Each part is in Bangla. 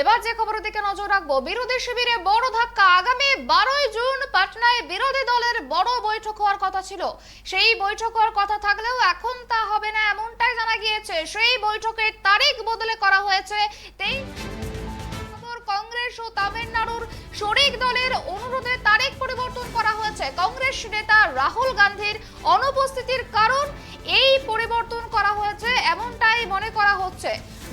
এবার যে খবরের দিকে নজর রাখবো, বিরোধী শিবিরে বড় ধাক্কা। আগামী 12ই জুন পাটনায় বিরোধী দলের বড় বৈঠক হওয়ার কথা ছিল। সেই বৈঠক হওয়ার কথা থাকলেও এখন তা হবে না এমনটাই জানা গিয়েছে। সেই বৈঠকের তারিখ বদলে করা হয়েছে। কংগ্রেস ও তামিলনাড়ুর শরিক দলের অনুরোধে তারিখ পরিবর্তন করা হয়েছে। কংগ্রেস নেতা রাহুল গান্ধীর অনুপস্থিতির কারণ এই পরিবর্তন করা হয়েছে এমনটাই মনে করা হচ্ছে।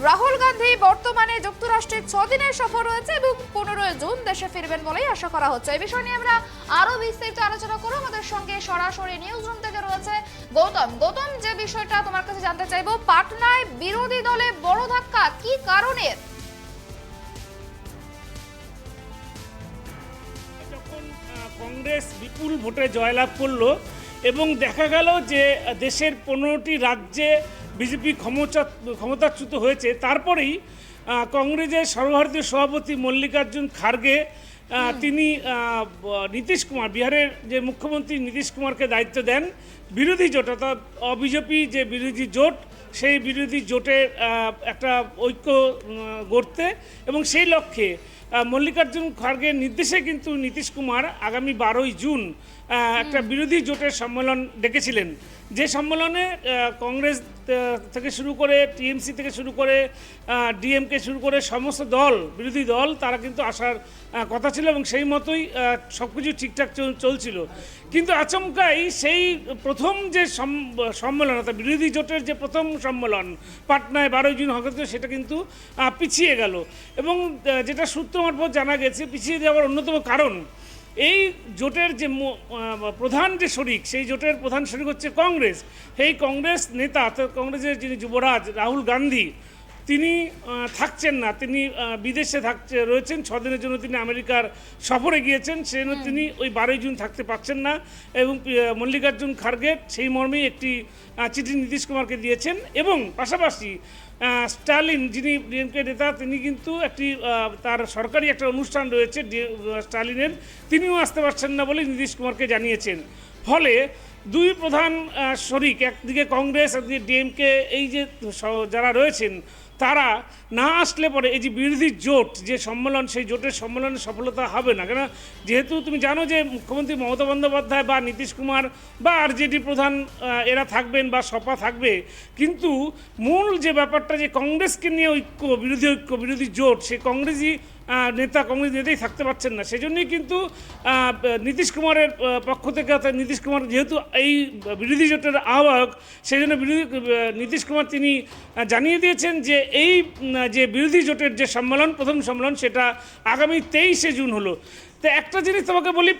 রাহুল গান্ধী বর্তমানে যুক্তরাষ্ট্রে 6 দিনের সফর রয়েছে এবং 15 জুন দেশে ফিরবেন বলেই আশা করা হচ্ছে। এই বিষয় নিয়ে আমরা আরো বিস্তারিত আলোচনা করব। আমাদের সঙ্গে সরাসরি নিউজ রুম থেকে রয়েছে গৌতম, যে বিষয়টা তোমার কাছে জানতে চাইবো, পাটনায় বিরোধী দলে বড় ধাক্কা, কি কারণে? কংগ্রেস বিপুল ভোটে জয়লাভ করলো এবং দেখা গেল যে দেশের 15টি রাজ্যে বিজেপি ক্ষমতাচ্যুত হয়েছে। তারপরেই কংগ্রেসের সর্বভারতীয় সভাপতি মল্লিকার্জুন খার্গে তিনি নীতিশ কুমার, বিহারের যে মুখ্যমন্ত্রী নীতিশ কুমারকে দায়িত্ব দেন বিরোধী জোট অর্থাৎ বিজেপি যে বিরোধী জোট, সেই বিরোধী জোটের একটা ঐক্য গড়তে, এবং সেই লক্ষ্যে মল্লিকার্জুন খার্গের নির্দেশে কিন্তু নীতিশ কুমার আগামী 12ই জুন একটা বিরোধী জোটের সম্মেলন ডেকেছিলেন। যে সম্মেলনে কংগ্রেস থেকে শুরু করে টিএমসি থেকে শুরু করে ডিএমকে শুরু করে সমস্ত দল, বিরোধী দল, তারা কিন্তু আসার কথা ছিল এবং সেই মতোই সব কিছু ঠিকঠাক চলছিল। কিন্তু আচমকাই সেই প্রথম যে সম্মেলন অর্থাৎ বিরোধী জোটের যে প্রথম সম্মেলন পাটনায় 12ই জুন হতে, সেটা কিন্তু পিছিয়ে গেল। এবং যেটা সূত্র মারফত জানা গেছে, পিছিয়ে যাওয়ার অন্যতম কারণ এই জোটের যে প্রধান যে শরিক, সেই জোটের প্রধান শরিক হচ্ছে কংগ্রেস। এই কংগ্রেস নেতা অর্থাৎ কংগ্রেসের যিনি যুবরাজ রাহুল গান্ধী, তিনি থাকছেন না, তিনি বিদেশে রয়েছেন। 6 দিনের জন্য তিনি আমেরিকার সফরে গিয়েছেন, সেজন্য তিনি ওই 12ই জুন থাকতে পারছেন না। এবং মল্লিকার্জুন খার্গে সেই মর্মেই একটি চিঠি নীতিশ কুমারকে দিয়েছেন। এবং পাশাপাশি স্টালিন, যিনি ডিএমকে নেতা, তিনি কিন্তু একটি তার সরকারি একটা অনুষ্ঠান রয়েছে স্টালিনের, তিনিও আসতে পারছেন না বলে নীতিশ কুমারকে জানিয়েছেন। ফলে দুই প্রধান শরিক, একদিকে কংগ্রেস, একদিকে ডিএমকে, এই যে যারা রয়েছেন, তারা না আসলে পরে এই যে বিরোধী জোট যে সম্মেলন, সেই জোটের সম্মেলনে সফলতা হবে না। কেন, যেহেতু তুমি জানো যে মুখ্যমন্ত্রী মমতা বন্দ্যোপাধ্যায় বা নীতিশ কুমার বা আরজেডি প্রধান এরা থাকবেন বা সপা থাকবে, কিন্তু মূল যে ব্যাপারটা যে কংগ্রেসকে নিয়ে ঐক্য, বিরোধী জোট, সেই কংগ্রেস নেতাই থাকতে পারছেন না। সেজন্যই কিন্তু নীতিশ কুমারের পক্ষ থেকে, অর্থাৎ নীতিশ কুমার যেহেতু এই বিরোধী জোটের আহ্বায়ক, সেই জন্য নীতিশ কুমার তিনি জানিয়ে দিয়েছেন যে এই যে বিরোধী জোটের যে সম্মেলন, প্রথম সম্মেলন, সেটা আগামী 23শে জুন হলো। তো একটা জিনিস তোমাকে বলি,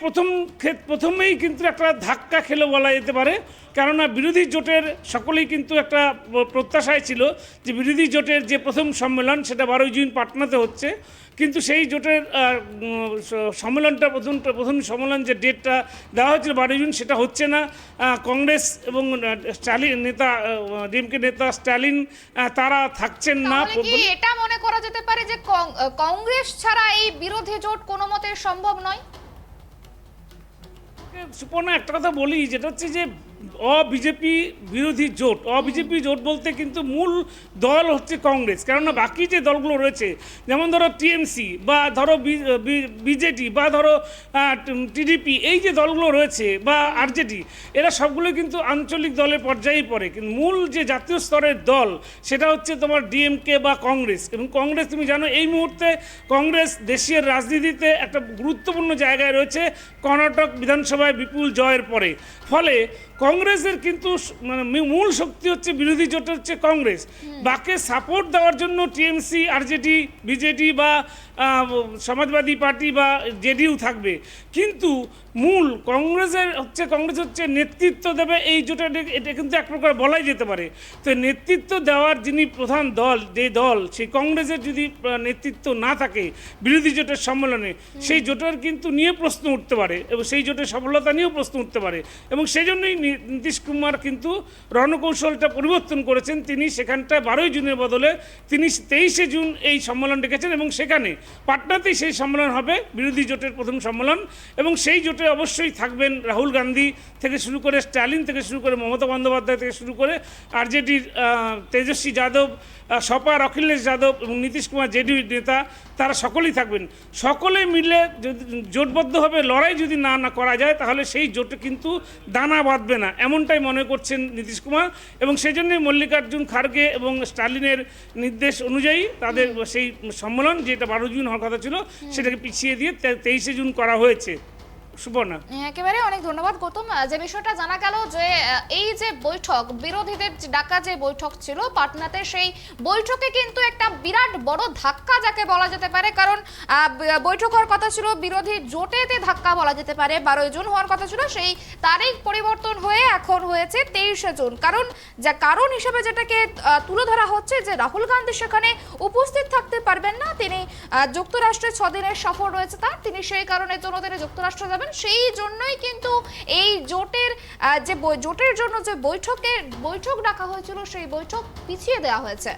প্রথমেই কিন্তু একটা ধাক্কা খেলো বলা যেতে পারে। কেননা বিরোধী জোটের সকলেই কিন্তু একটা প্রত্যাশায় ছিল যে বিরোধী জোটের যে প্রথম সম্মেলন, সেটা 12ই জুন পাটনাতে হচ্ছে। কিন্তু সেই জোটের সম্মেলনটা প্রথম সম্মেলন যে ডেটটা দেওয়া হয়েছিল 12ই জুন, সেটা হচ্ছে না। কংগ্রেস এবং স্টালিন নেতা, ডিএমকে নেতা স্টালিন, তারা থাকছেন না। এটা মনে করা যেতে পারে যে কংগ্রেস ছাড়া এই বিরোধী জোট কোনো মতে সম্ভব নয়। সুপর্ণা, একটা কথা বলি, যেটা হচ্ছে যে বিজেপি বিরোধী জোট, বিজেপি জোট বলতে কিন্তু মূল দল হচ্ছে কংগ্রেস। কেননা বাকি যে দলগুলো রয়েছে, যেমন ধরো টিএমসি বা ধরো বিজেডি বা ধরো টিডিপি, এই যে দলগুলো রয়েছে, বা আরজেডি, এরা সবগুলো কিন্তু আঞ্চলিক দলের পর্যায়েই পড়ে। কিন্তু মূল যে জাতীয় স্তরের দল, সেটা হচ্ছে তোমার ডিএমকে বা কংগ্রেস। এবং কংগ্রেস, তুমি জানো, এই মুহূর্তে কংগ্রেস দেশের রাজনীতিতে একটা গুরুত্বপূর্ণ জায়গায় রয়েছে, কর্ণাটক বিধানসভায় বিপুল জয়ের পরে। ফলে কংগ্রেসের কিন্তু মানে মূল শক্তি হচ্ছে বিরোধী জোট হচ্ছে কংগ্রেস। বাকি সাপোর্ট দেওয়ার জন্য টিএমসি, আরজেডি, বিজেডি বা সমাজবাদী পার্টি বা জেডিইউ থাকবে। কিন্তু মূল কংগ্রেস হচ্ছে নেতৃত্ব দেবে এই জোটের, এটা কিন্তু এক প্রকার বলাই যেতে পারে। তো নেতৃত্ব দেওয়ার যিনি প্রধান দল, যে দল, সেই কংগ্রেসের যদি নেতৃত্ব না থাকে বিরোধী জোটের সম্মেলনে, সেই জোটের কিন্তু নিয়ে প্রশ্ন উঠতে পারে এবং সেই জোটের সফলতা নিয়েও প্রশ্ন উঠতে পারে। এবং সেই জন্যই নীতিশ কুমার কিন্তু রণকৌশলটা পরিবর্তন করেছেন। তিনি সেখানটায় 12ই জুনের বদলে তিনি 23শে জুন এই সম্মেলন ডেকেছেন এবং সেখানে পাটনাতেই সেই সম্মেলন হবে, বিরোধী জোটের প্রথম সম্মেলন। এবং সেই জোটের জোটে অবশ্যই থাকবেন রাহুল গান্ধী থেকে শুরু করে, স্ট্যালিন থেকে শুরু করে, মমতা বন্দ্যোপাধ্যায় থেকে শুরু করে, আরজেডির তেজস্বী যাদব, সপার অখিলেশ যাদব এবং নীতিশ কুমার জেডিইউ নেতা, তারা সকলেই থাকবেন। সকলে মিলে যদি জোটবদ্ধভাবে লড়াই যদি না করা যায় তাহলে সেই জোটে কিন্তু দানা বাঁধবে না, এমনটাই মনে করছেন নীতিশ কুমার। এবং সেই জন্যই মল্লিকার্জুন খাড়গে এবং স্টালিনের নির্দেশ অনুযায়ী তাদের সেই সম্মেলন, যেটা 12 জুন হওয়ার কথা ছিল, সেটাকে পিছিয়ে দিয়ে 23শে জুন করা হয়েছে। সুবর্ণা, একেবারে অনেক ধন্যবাদ গৌতম। যে বিষয়টা জানা গেল যে এই যে বৈঠক, বিরোধীদের ডাকা যে বৈঠক ছিল পাটনাতে, সেই বৈঠকে কিন্তু একটা বিরাট বড় ধাক্কা যাকে বলা যেতে পারে, কারণ বৈঠক হওয়ার কথা ছিল বিরোধী জোটেতে ধাক্কা বলা যেতে পারে, 12 জুন হওয়ার কথা ছিল, সেই তারিখ পরিবর্তন হয়ে এখন হয়েছে 23শে জুন। কারণ হিসেবে যেটাকে তুলে ধরা হচ্ছে যে রাহুল গান্ধী সেখানে উপস্থিত থাকতে পারবেন না, তিনি যুক্তরাষ্ট্রে 6 দিনের সফর রয়েছে তার, তিনি সেই কারণের জন্য তিনি যুক্তরাষ্ট্র যাবেন। সেই জন্যই কিন্তু এই জোটের জন্য যে বৈঠক ডাকা হয়েছিল সেই বৈঠক পিছিয়ে দেওয়া হয়েছে।